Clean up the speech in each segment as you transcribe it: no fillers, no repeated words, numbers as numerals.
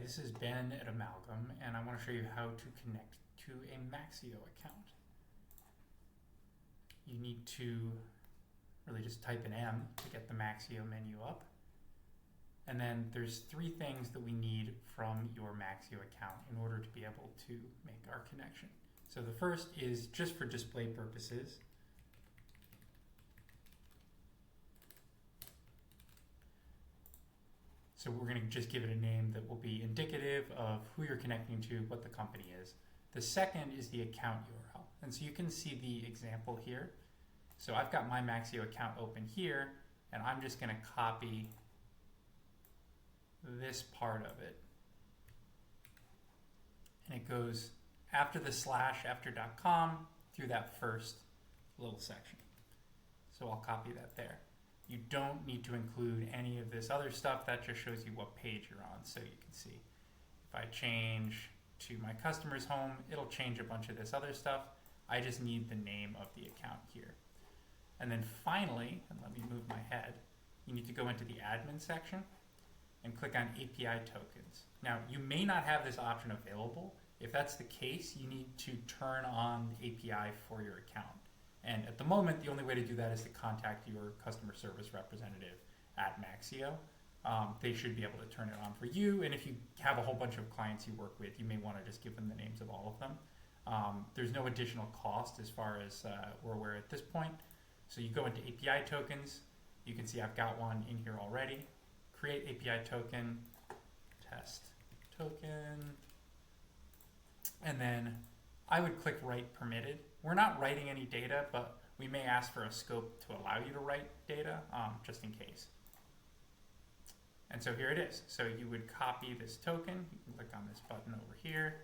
this is Ben at Amalgam, and I want to show you how to connect to a Maxio account. You need to really just type an M to get the Maxio menu up. And then there's three things that we need from your Maxio account in order to be able to make our connection. So the first is just for display purposes. So we're going to just give it a name that will be indicative of who you're connecting to, what the company is. The second is the account URL. And so you can see the example here. So I've got my Maxio account open here, and I'm just going to copy this part of it. And it goes after the slash, after .com, through that first little section. So I'll copy that there. You don't need to include any of this other stuff. That just shows you what page you're on. So you can see if I change to my customer's home, it'll change a bunch of this other stuff. I just need the name of the account here. And then finally, and let me move my head, you need to go into the admin section and click on API tokens. Now, you may not have this option available. If that's the case, you need to turn on the API for your account. And at the moment, the only way to do that is to contact your customer service representative at Maxio. They should be able to turn it on for you. And if you have a whole bunch of clients you work with, you may want to just give them the names of all of them. There's no additional cost as far as we're aware at this point. So you go into API tokens. You can see I've got one in here already. Create API token, test token, and then I would click write permitted. We're not writing any data, but we may ask for a scope to allow you to write data, just in case. And so here it is. So you would copy this token. You can click on this button over here,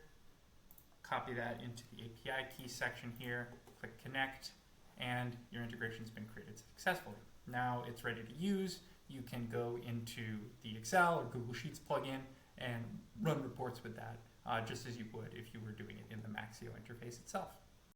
copy that into the API key section here, click connect, and your integration's been created successfully. Now it's ready to use. You can go into the Excel or Google Sheets plugin and run reports with that, just as you would if you were doing it in the Maxio interface itself.